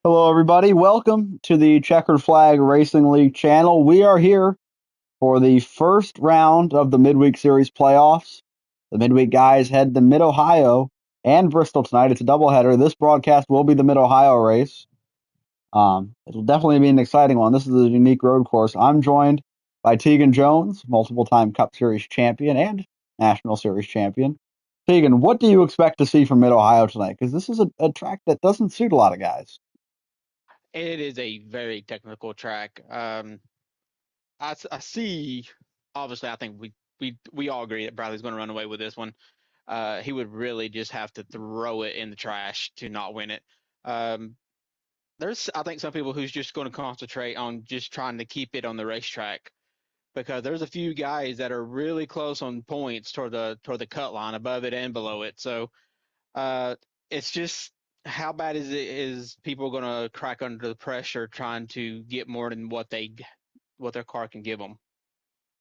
Hello, everybody. Welcome to the Checkered Flag Racing League channel. We are here for the first round of the Midweek Series playoffs. The Midweek guys head to Mid-Ohio and Bristol tonight. It's a doubleheader. This broadcast will be the Mid-Ohio race. It'll definitely be an exciting one. This is a unique road course. I'm joined by Tegan Jones, multiple-time Cup Series champion and National Series champion. Tegan, what do you expect to see from Mid-Ohio tonight? Because this is a track that doesn't suit a lot of guys. It is a very technical track. I see. Obviously, I think we all agree that Bradley's going to run away with this one. He would really just have to throw it in the trash to not win it. Um, there's, I think, some people who's just going to concentrate on just trying to keep it on the racetrack because there's a few guys that are really close on points toward the cut line, above it and below it. So uh, it's just how bad is people going to crack under the pressure trying to get more than what their car can give them.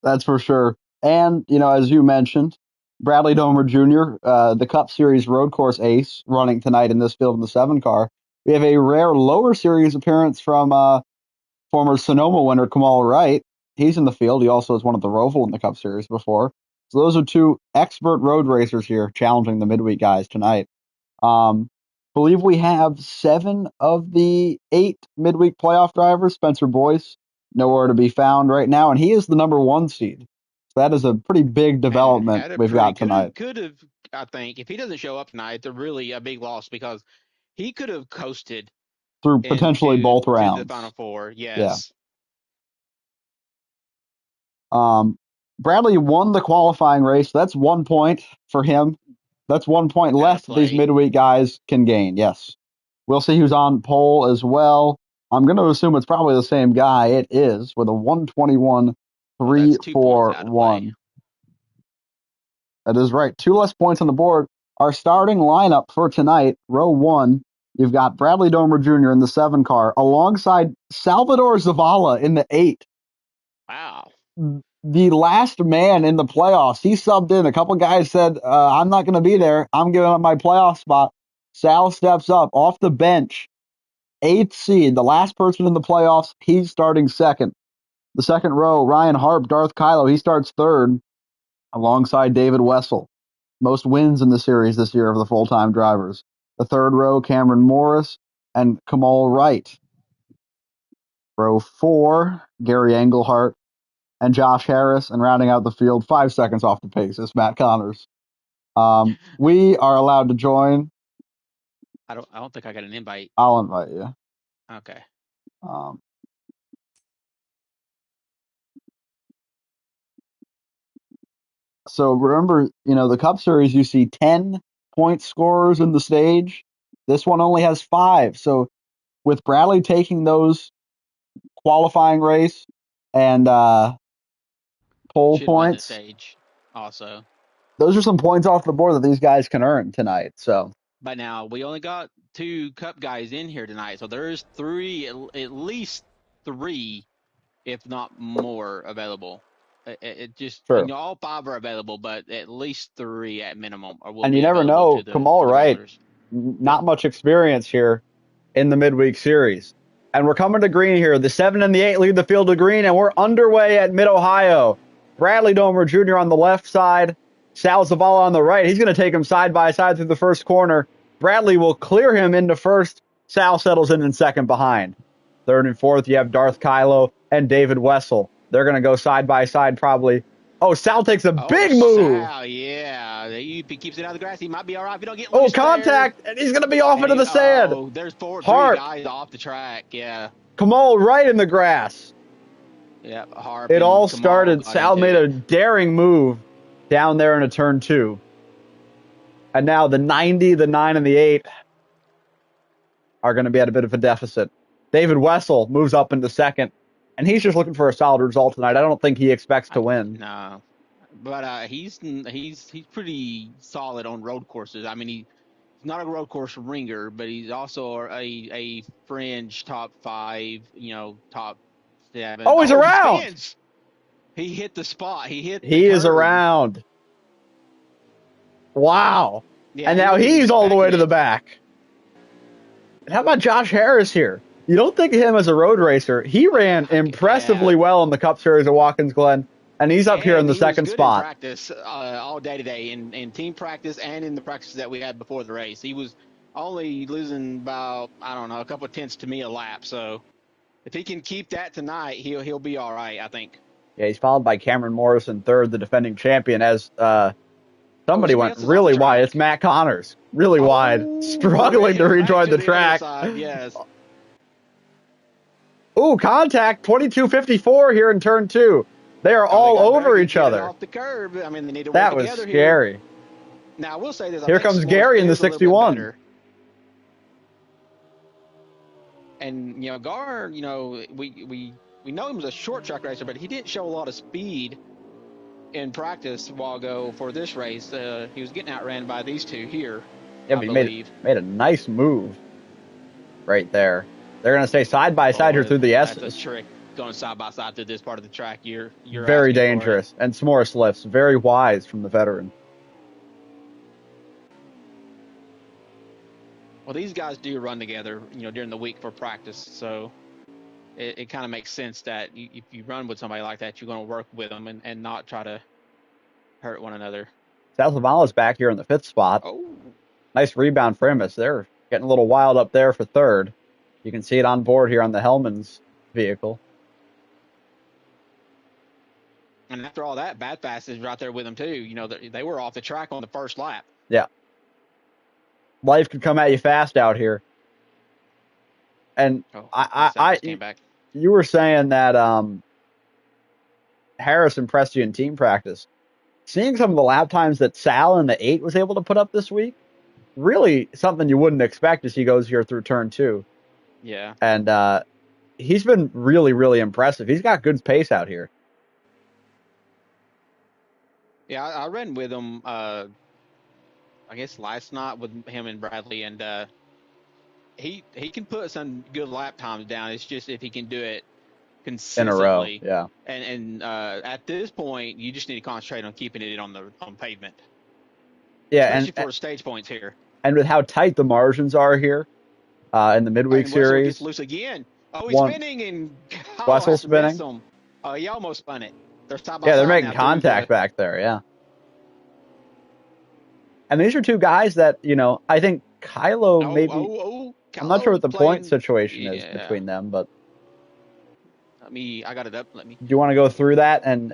That's for sure. And, as you mentioned, Bradley Domer Jr., the Cup Series road course ace, running tonight in this field in the 7 car. We have a rare lower series appearance from former Sonoma winner Kamal Wright. He's in the field. He also has won at the Roval in the Cup Series before. So those are two expert road racers here challenging the midweek guys tonight. Um, believe we have 7 of the 8 midweek playoff drivers. Spencer Boyce, nowhere to be found right now, and he is the number 1 seed. So that is a pretty big And development had a we've pretty got tonight could have I think if he doesn't show up tonight, it's a really a big loss because he could have coasted through potentially into both to the final rounds. four. Yeah. Yes. Um, Bradley won the qualifying race. That's 1 point for him. That's 1 point At a less that these plate. midweek guys can gain. Yes. We'll see who's on pole as well. I'm going to assume it's probably the same guy. It is with a 121 Well, that's 2 points out of play. 341. That is right. 2 less points on the board. Our starting lineup for tonight, row 1, you've got Bradley Domer Jr. in the 7 car alongside Salvador Zavala in the 8. Wow. The last man in the playoffs. He subbed in. A couple guys said, I'm not going to be there. I'm giving up my playoff spot. Sal steps up off the bench. 8th seed, the last person in the playoffs. He's starting second. The second row, Ryan Harp, Darth Kylo, he starts third alongside David Wessel. Most wins in the series this year of the full-time drivers. The third row, Cameron Morris and Kamal Wright. Row 4, Gary Engelhart and Josh Harris, and rounding out the field 5 seconds off the pace is Matt Connors. We are allowed to join. I don't think I got an invite. I'll invite you. Okay. Um, so remember, the Cup Series, you see 10 point scorers in the stage. This one only has 5. So with Bradley taking those qualifying race and pole Should win the points, stage also. those are some points off the board that these guys can earn tonight. So By now, we only got 2 cup guys in here tonight, so there's three, at least 3, if not more, available. It just, sure. all 5 are available, but at least 3 at minimum will And you be never available know, to the Kamal Wright, regulars. not much experience here in the midweek series. And we're coming to green here. The 7 and the 8 lead the field to green, and we're underway at Mid-Ohio. Bradley Domer Jr. on the left side, Sal Zavala on the right. He's going to take him side by side through the first corner. Bradley will clear him into first. Sal settles in second behind. Third and fourth, you have Darth Kylo and David Wessel. They're going to go side by side probably. Oh, Sal takes a Oh, big move. Sal, yeah. If he keeps it out of the grass, he might be all right if he don't get Oh, loose there. contact, and he's going to be off And into the sand. there's 3 Harp, guys off the track. Yeah. Kamal right in the grass. Yeah, Harp It all and Kamal started. got Sal into made it. a daring move down there in a turn 2. And now the 90, the 9, and the 8 are going to be at a bit of a deficit. David Wessel moves up into second, and he's just looking for a solid result tonight. I don't think he expects to win. No, but he's pretty solid on road courses. I mean, he's not a road course ringer, but he's also a fringe top 5, top 7. Oh, he's Oh, he around. spins. He hit the spot. He hit the He is curb. around. Wow. Yeah, And he now wasn't he's all the way expecting to the it. back. How about Josh Harris here? You don't think of him as a road racer. He ran Yeah, impressively well in the Cup Series at Watkins Glen, and he's up here in and the he was second good in spot. practice all day today, in team practice and in the practices that we had before the race. He was only losing about, I don't know, a couple of tenths to me a lap. So if he can keep that tonight, he'll be all right, I think. Yeah, he's followed by Cameron Morrison, third, the defending champion, as Oh, somebody somebody went else is off the really wide. It's track. Matt Connors, really wide, Oh, struggling to back rejoin to the the other track. side. Yes. Ooh, contact, 22.54 here in turn 2. They are Oh, they all got to over very each get it other. off the curb. I mean, they need to work That it was together here. scary. Now, I will say this: I Here think comes S'mores Gary in the is a little bit 61. better. And Gar, we know him as a short track racer, but he didn't show a lot of speed in practice a while ago for this race. He was getting outran by these two here, Yeah, I but he believe. made a nice move right there. They're going to stay side by side here Boy, through the that's a S's. trick going side by side through this part of the track. You're Very asking for it. dangerous. And S'mores lifts. Very wise from the veteran. Well, these guys do run together, during the week for practice, so it kind of makes sense that if you run with somebody like that, you're going to work with them and not try to hurt one another. Sal Zavala's back here in the 5th spot. Oh, Nice rebound for him as they're getting a little wild up there for 3rd. You can see it on board here on the Hellman's vehicle. and after all that, Bad Fast is right there with them too. They were off the track on the first lap. Yeah. Life could come at you fast out here. And Oh, Sal just came back. you were saying that Harris impressed you in team practice. Seeing some of the lap times that Sal in the 8 was able to put up this week, really something you wouldn't expect as he goes here through turn 2. Yeah. And he's been really, really impressive. He's got good pace out here. Yeah, I ran with him, I guess last night with him and Bradley, and he can put some good lap times down. It's just if he can do it In a row, consistently. yeah. And at this point, you just need to concentrate on keeping it on pavement. Yeah, Especially for stage points here. And with how tight the margins are here in the midweek And Wessel gets series. loose again. Oh, he's spinning, and Wessel has to miss spinning. him. Oh, he almost spun it. They're side by Yeah, they're side making now contact back there, yeah. And these are two guys that, I think Kylo maybe. I'm not sure what the point situation is between them, but. I got it up. Do you want to go through that and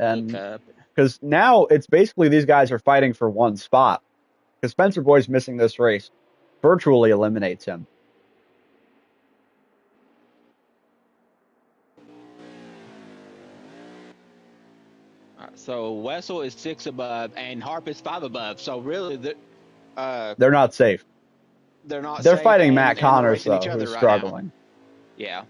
because now it's basically these guys are fighting for one spot because Spencer Boy's missing this race virtually eliminates him. So Wessel is 6 above and Harp is 5 above. So really, they're not safe. They're not. They're safe fighting Matt Connors though, who's struggling. Now. Yeah.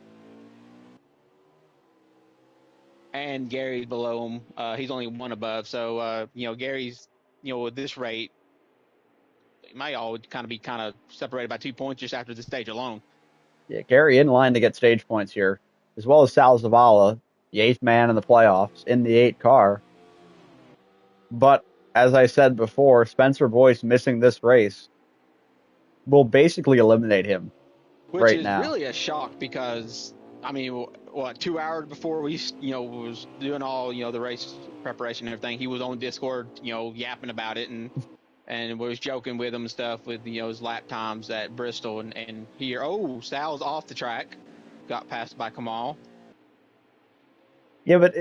And Gary's below him. He's only 1 above. So Gary's with this rate, it might all kind of separated by 2 points just after the stage alone. Yeah, Gary in line to get stage points here, as well as Sal Zavala, the 8th man in the playoffs in the 8 car. But as I said before, Spencer Boyce missing this race will basically eliminate him. Which is really a shock because, I mean, what, 2 hours before we, was doing all, the race preparation and everything, he was on Discord, yapping about it and was joking with him and stuff with, his lap times at Bristol and here. Oh, Sal's off the track, got passed by Kamal. Yeah, but,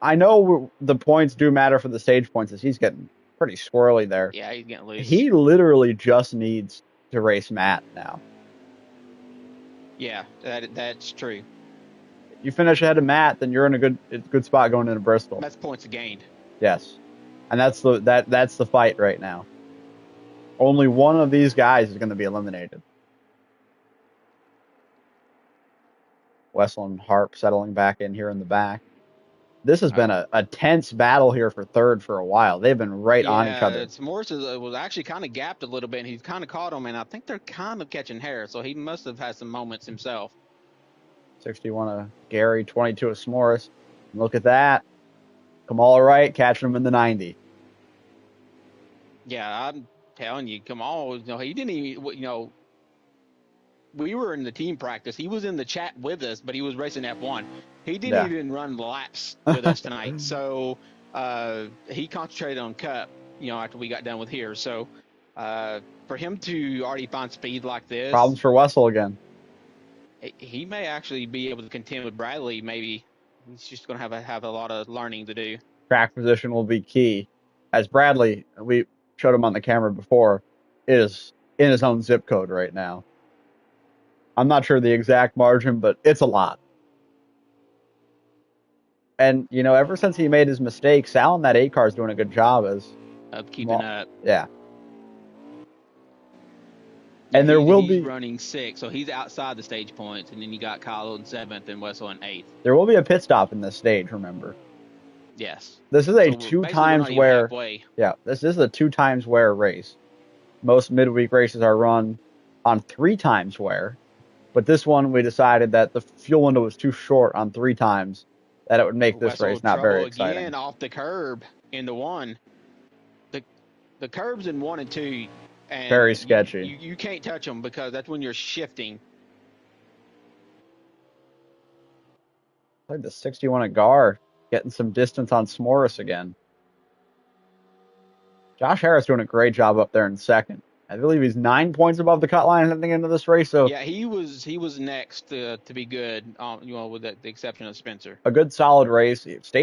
I know the points do matter for the stage points as he's getting pretty squirrely there. Yeah, he's getting loose. He literally just needs to race Matt now. Yeah, that's true. You finish ahead of Matt, then you're in a good spot going into Bristol. That's points gained. Yes, and that's the fight right now. Only one of these guys is going to be eliminated. Wessel and Harp settling back in here in the back. This has been a tense battle here for 3rd for a while. They've been right on each other. Morris was actually kind of gapped a little bit, and he's kind of caught him, and I think they're kind of catching Harris, so he must have had some moments himself. 61 of Gary, 22 of S'mores. Look at that. Kamal right, catching him in the 90. Yeah, I'm telling you, Kamal, he didn't even, we were in the team practice. He was in the chat with us, but he was racing F1. He didn't Yeah. even run laps with us tonight. So he concentrated on Cup, after we got done with here. So for him to already find speed like this, Problems for Wessel again. he may actually be able to contend with Bradley. Maybe he's just going to have a lot of learning to do. Track position will be key. As Bradley, we showed him on the camera before, is in his own zip code right now. I'm not sure the exact margin, but it's a lot. And, ever since he made his mistake, Sal in that 8 car is doing a good job Of keeping up. Yeah. Yeah, and there will he's be running 6, so he's outside the stage points, and then you got Kyle in 7th and Wessel in 8th. There will be a pit stop in this stage, remember? Yes. This is a So 2 basically, we're times not even wear. halfway. Yeah, this is a 2 times wear race. Most midweek races are run on 3 times wear, but this one we decided that the fuel window was too short on 3 times, that it would make this Wessel race not very trouble exciting. again off the curb into 1. The curbs in 1 and 2, and very sketchy. You can't touch them because that's when you're shifting. Like the 61 at Gar, getting some distance on S'mores again. Josh Harris doing a great job up there in 2nd. I believe he's 9 points above the cut line heading into this race. So yeah, he was next to be good. With the exception of Spencer. A good solid race. Stay